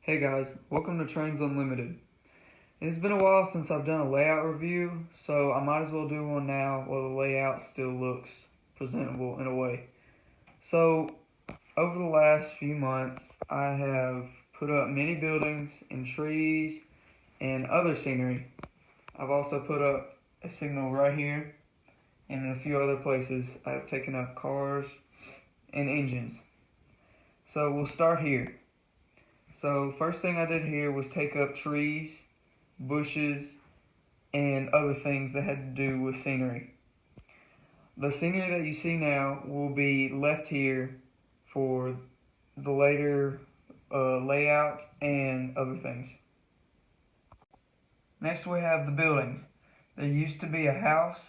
Hey guys, welcome to Trains Unlimited. It's been a while since I've done a layout review, so I might as well do one now while the layout still looks presentable in a way. So, over the last few months, I have put up many buildings and trees and other scenery. I've also put up a signal right here, and in a few other places I have taken up cars and engines. So we'll start here. So first thing I did here was take up trees, bushes, and other things that had to do with scenery. The scenery that you see now will be left here for the later layout and other things. Next we have the buildings. There used to be a house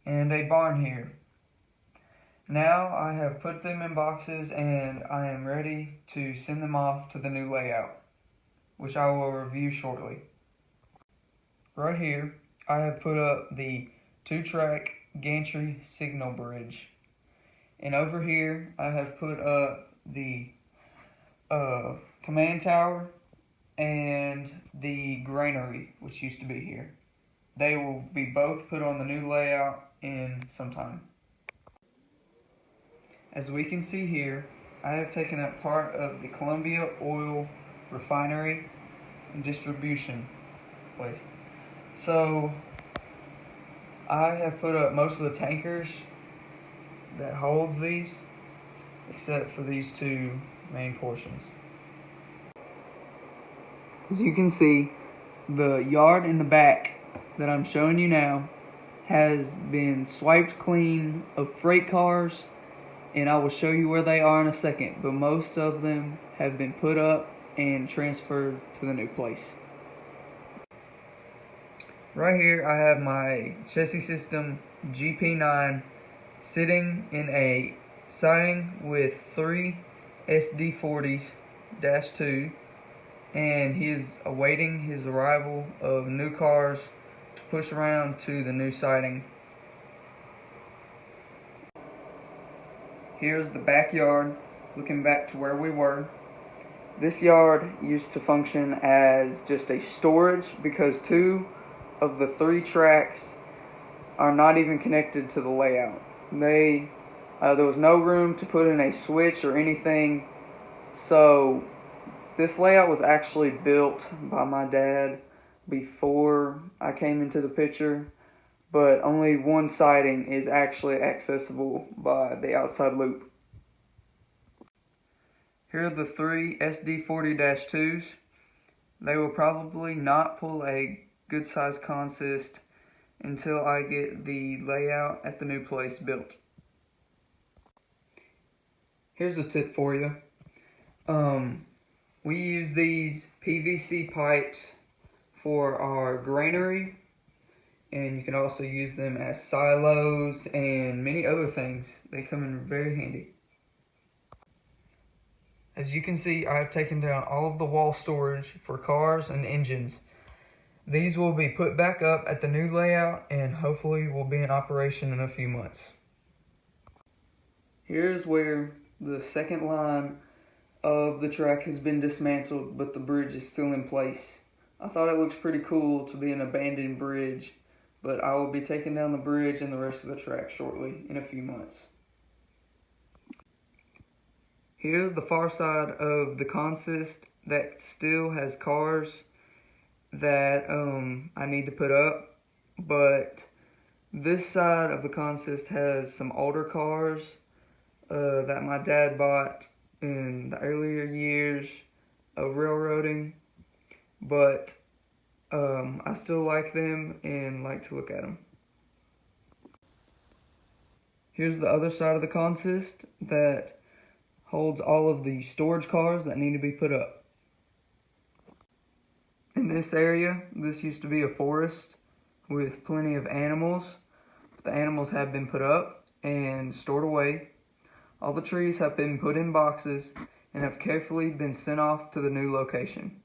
and a barn here. Now I have put them in boxes and I am ready to send them off to the new layout, which I will review shortly. Right here, I have put up the 2-track gantry signal bridge. And over here, I have put up the command tower and the granary, which used to be here. They will be both put on the new layout in some time. As we can see here, I have taken up part of the Columbia Oil refinery and distribution place. So I have put up most of the tankers that holds these, except for these two main portions. As you can see, the yard in the back that I'm showing you now has been swiped clean of freight cars, and I will show you where they are in a second, but most of them have been put up and transferred to the new place. Right here I have my chassis system GP9 sitting in a siding with 3 SD40s-2, and he is awaiting his arrival of new cars to push around to the new siding. Here's the backyard, looking back to where we were. This yard used to function as just a storage because 2 of the 3 tracks are not even connected to the layout. There was no room to put in a switch or anything, so this layout was actually built by my dad before I came into the picture, but only one siding is actually accessible by the outside loop. Here are the 3 SD40-2s. They will probably not pull a good size consist until I get the layout at the new place built. Here's a tip for you. We use these PVC pipes for our granary, and you can also use them as silos and many other things. They come in very handy. As you can see, I have taken down all of the wall storage for cars and engines. These will be put back up at the new layout and hopefully will be in operation in a few months. Here's where the second line of the track has been dismantled, but the bridge is still in place. I thought it looks pretty cool to be an abandoned bridge, but I will be taking down the bridge and the rest of the track shortly in a few months. Here's the far side of the consist that still has cars that I need to put up, but this side of the consist has some older cars that my dad bought in the earlier years of railroading, but I still like them and like to look at them. Here's the other side of the consist that holds all of the storage cars that need to be put up. In this area, this used to be a forest with plenty of animals. The animals have been put up and stored away. All the trees have been put in boxes and have carefully been sent off to the new location.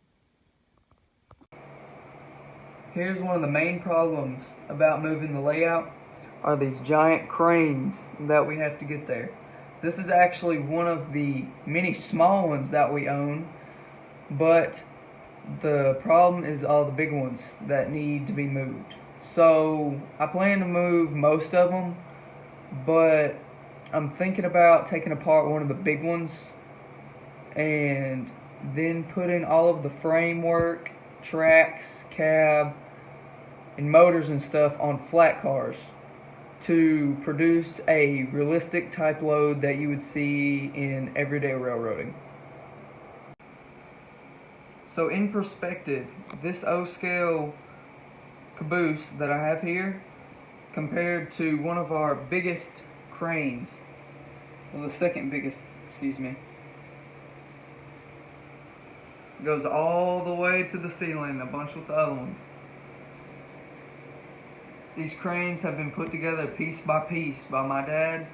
Here's one of the main problems about moving the layout are these giant cranes that we have to get there. This is actually one of the many small ones that we own. but the problem is all the big ones that need to be moved. So I plan to move most of them, but I'm thinking about taking apart one of the big ones and then putting all of the framework, tracks, cab, and motors and stuff on flat cars to produce a realistic type load that you would see in everyday railroading. So in perspective, this O-scale caboose that I have here compared to one of our biggest cranes, well, the second biggest, excuse me, goes all the way to the ceiling, a bunch with the other ones. These cranes have been put together piece by piece by my dad,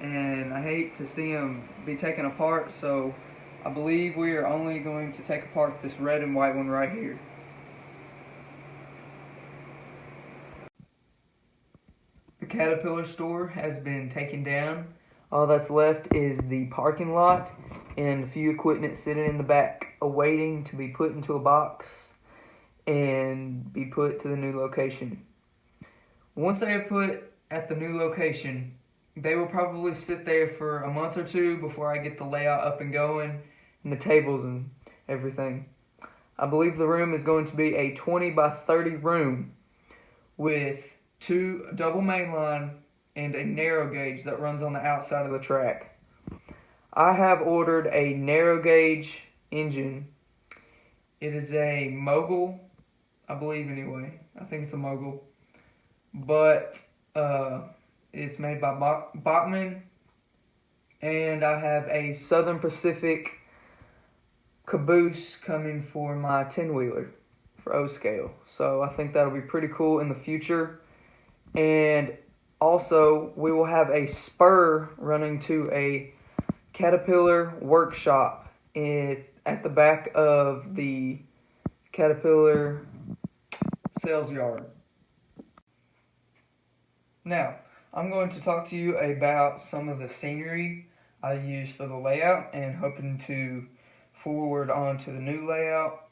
and I hate to see them be taken apart, so I believe we are only going to take apart this red and white one right here. The Caterpillar store has been taken down. All that's left is the parking lot and a few equipment sitting in the back awaiting to be put into a box and be put to the new location. Once they are put at the new location, they will probably sit there for a month or two before I get the layout up and going and the tables and everything. I believe the room is going to be a 20 by 30 room with two double mainline and a narrow gauge that runs on the outside of the track. I have ordered a narrow gauge engine. It is a Mogul, I believe anyway. I think it's a Mogul. But it's made by Bachmann, and I have a Southern Pacific caboose coming for my 10-wheeler for O-scale. So I think that'll be pretty cool in the future. And also, we will have a spur running to a Caterpillar workshop at the back of the Caterpillar sales yard. Now, I'm going to talk to you about some of the scenery I use for the layout and hoping to forward on to the new layout.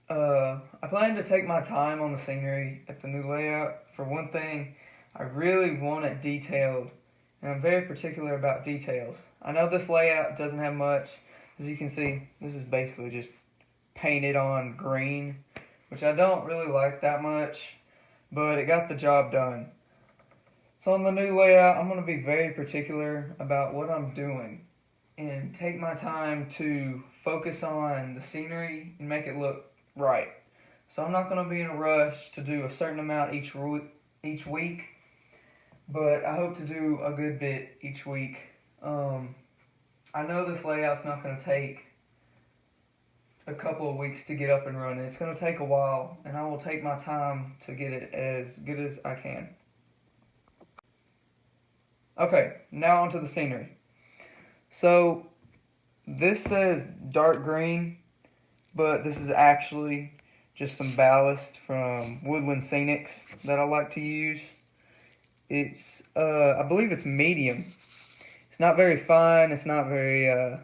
I plan to take my time on the scenery at the new layout. For one thing, I really want it detailed, and I'm very particular about details. I know this layout doesn't have much. As you can see, this is basically just painted on green, which I don't really like that much, but it got the job done. So on the new layout, I'm going to be very particular about what I'm doing and take my time to focus on the scenery and make it look right. So I'm not going to be in a rush to do a certain amount each week, but I hope to do a good bit each week. I know this layout's not going to take a couple of weeks to get up and running. It's going to take a while, and I will take my time to get it as good as I can. Okay, now onto the scenery. So, this says dark green, but this is actually just some ballast from Woodland Scenics that I like to use. It's, I believe it's medium. It's not very fine, it's not very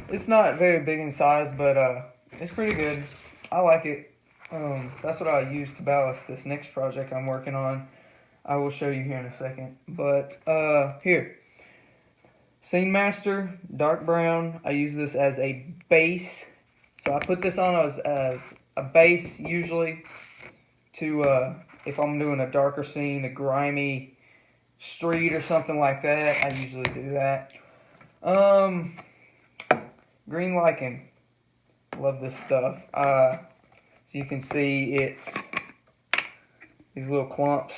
big in size, but it's pretty good. I like it. That's what I use to ballast this next project I'm working on. I will show you here in a second. But here, Scene Master, dark brown. I use this as a base. So I put this on as a base usually to, if I'm doing a darker scene, a grimy street or something like that, I usually do that. Green lichen. Love this stuff. So you can see it's these little clumps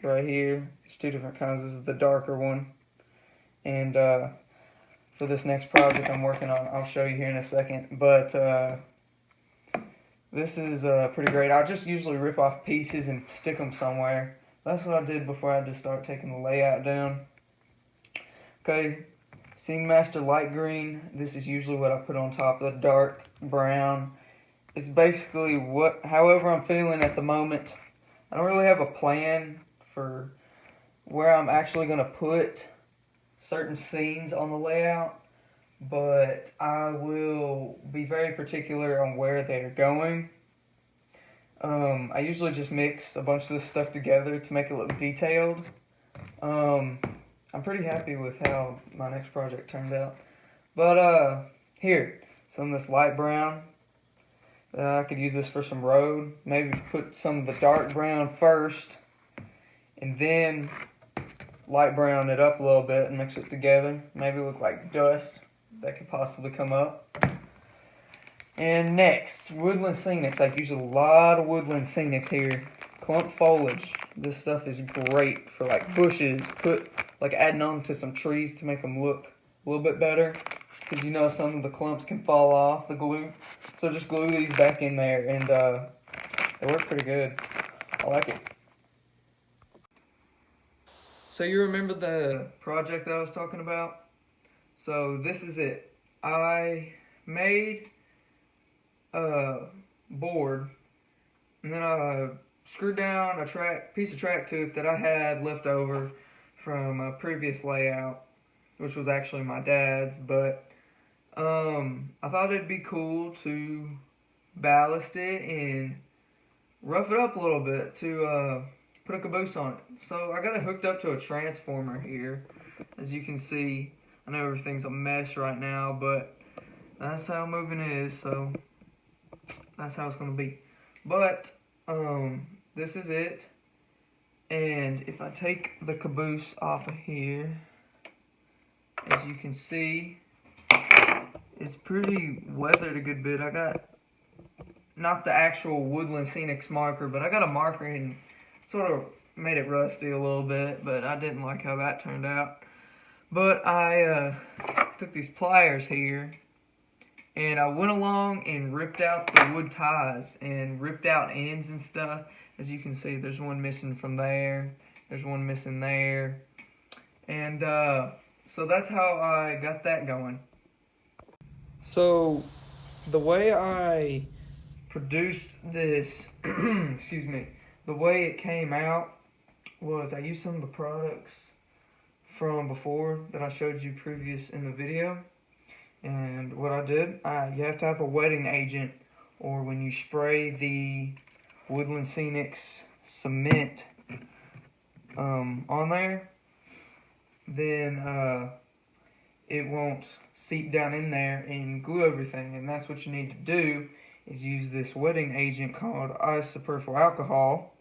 right here. There's two different kinds. This is the darker one. And for this next project I'm working on, I'll show you here in a second. But this is pretty great. I just usually rip off pieces and stick them somewhere. That's what I did before I had to start taking the layout down. Okay, Scene Master light green. This is usually what I put on top of the dark brown. It's basically however I'm feeling at the moment. I don't really have a plan for where I'm actually going to put certain scenes on the layout, but I will be very particular on where they're going. I usually just mix a bunch of this stuff together to make it look detailed. Um, I'm pretty happy with how my next project turned out. But here, some of this light brown. I could use this for some road. Maybe put some of the dark brown first, and then light brown it up a little bit and mix it together. Maybe look like dust that could possibly come up. And next, woodland scenics. I use a lot of woodland scenics here. Clump foliage. This stuff is great for like bushes. Put like adding on to some trees to make them look a little bit better. Because you know some of the clumps can fall off the glue. So just glue these back in there and they work pretty good. I like it. So you remember the project that I was talking about? So this is it. I made a board and then I screwed down a piece of track tooth that I had left over from a previous layout, which was actually my dad's, but I thought it'd be cool to ballast it and rough it up a little bit to put a caboose on it. So I got it hooked up to a transformer here. As you can see, I know everything's a mess right now, but that's how moving is, so that's how it's going to be. But this is it. And if I take the caboose off of here, as you can see, it's pretty weathered a good bit. I got not the actual woodland scenics marker, but I got a marker and sort of made it rusty a little bit, but I didn't like how that turned out. But I took these pliers here and I went along and ripped out the wood ties and ripped out ends and stuff. As you can see, there's one missing from there, there's one missing there, and so that's how I got that going. So the way I produced this, excuse me, the way it came out was I used some of the products from before that I showed you previous in the video. And what I did, you have to have a wetting agent, or when you spray the Woodland Scenics cement on there, then it won't seep down in there and glue everything. And that's what you need to do, is use this wetting agent called isopropyl alcohol,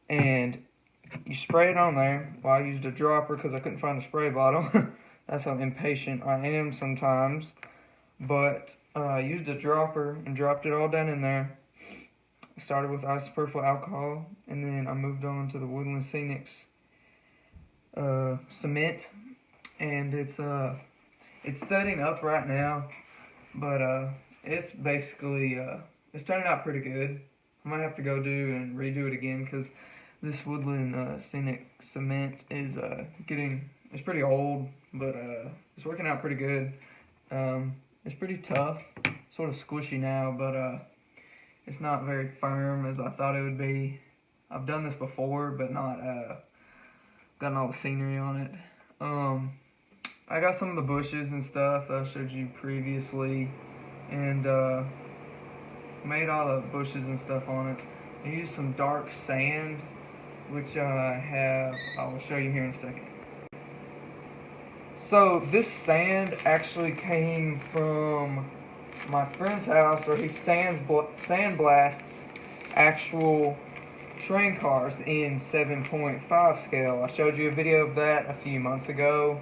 and you spray it on there. Well, I used a dropper because I couldn't find a spray bottle. That's how impatient I am sometimes. But I used a dropper and dropped it all down in there. I started with isopropyl alcohol, and then I moved on to the Woodland Scenics cement, and it's setting up right now, but it's basically it's turning out pretty good. I might have to go do and redo it again because this Woodland Scenic cement is it's pretty old, but it's working out pretty good. It's pretty tough, sort of squishy now, but it's not very firm as I thought it would be. I've done this before, but not gotten all the scenery on it. I got some of the bushes and stuff that I showed you previously, and made all the bushes and stuff on it. I used some dark sand, which I will show you here in a second. So this sand actually came from my friend's house, where he sandblasts actual train cars in 7.5 scale. I showed you a video of that a few months ago.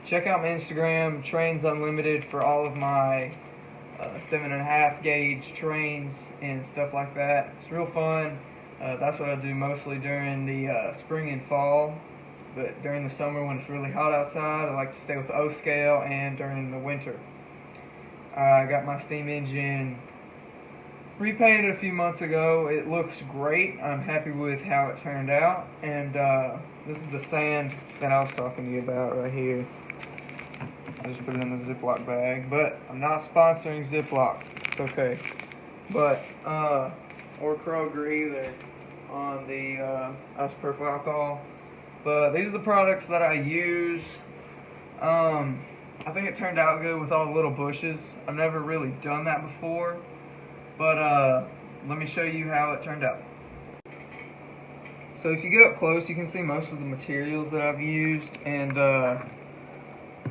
Check out my Instagram, Trains Unlimited, for all of my 7.5 gauge trains and stuff like that. It's real fun. That's what I do mostly during the spring and fall. But during the summer, when it's really hot outside, I like to stay with O scale, and during the winter. I got my steam engine repainted a few months ago. It looks great. I'm happy with how it turned out. And this is the sand that I was talking to you about right here. I just put it in a Ziploc bag, but I'm not sponsoring Ziploc. It's okay. But or Kroger either on the isopropyl alcohol. But these are the products that I use. I think it turned out good with all the little bushes. I've never really done that before, but let me show you how it turned out. So if you get up close, you can see most of the materials that I've used, and a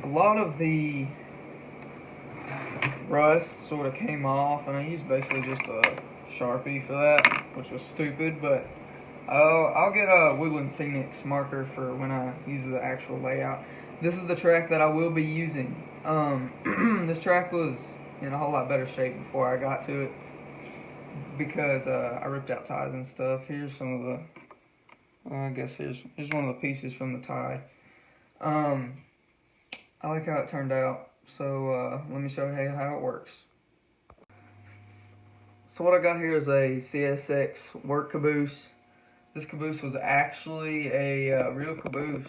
lot of the rust sort of came off, and I used basically just a Sharpie for that, which was stupid, but I'll get a Woodland Scenics marker for when I use the actual layout. This is the track that I will be using. This track was in a whole lot better shape before I got to it, because I ripped out ties and stuff. Here's some of the, I guess here's one of the pieces from the tie. I like how it turned out, so let me show you how it works. So what I got here is a CSX work caboose. This caboose was actually a real caboose,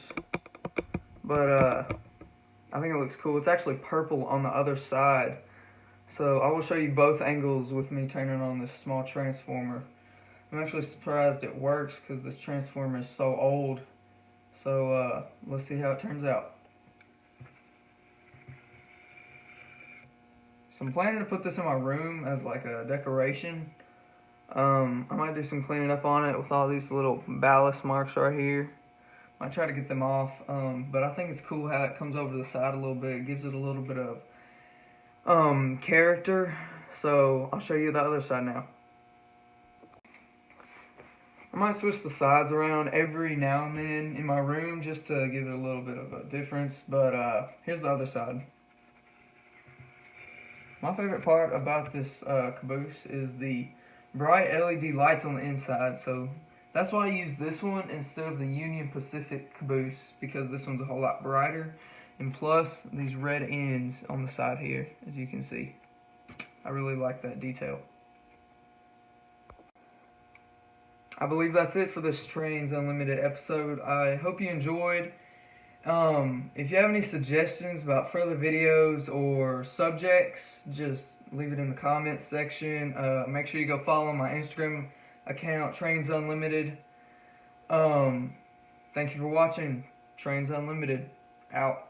but I think it looks cool. It's actually purple on the other side, so I will show you both angles with me turning on this small transformer. I'm actually surprised it works because this transformer is so old. So let's see how it turns out. So I'm planning to put this in my room as like a decoration. I might do some cleaning up on it with all these little ballast marks right here. I try to get them off, but I think it's cool how it comes over the side a little bit. It gives it a little bit of character. So I'll show you the other side now. I might switch the sides around every now and then in my room just to give it a little bit of a difference, but here's the other side. My favorite part about this caboose is the bright LED lights on the inside, so that's why I use this one instead of the Union Pacific caboose, because this one's a whole lot brighter, and plus these red ends on the side here, as you can see. I really like that detail. I believe that's it for this Trains Unlimited episode. I hope you enjoyed. If you have any suggestions about further videos or subjects, just leave it in the comments section. Make sure you go follow my Instagram account, Trains Unlimited. Thank you for watching. Trains Unlimited, out.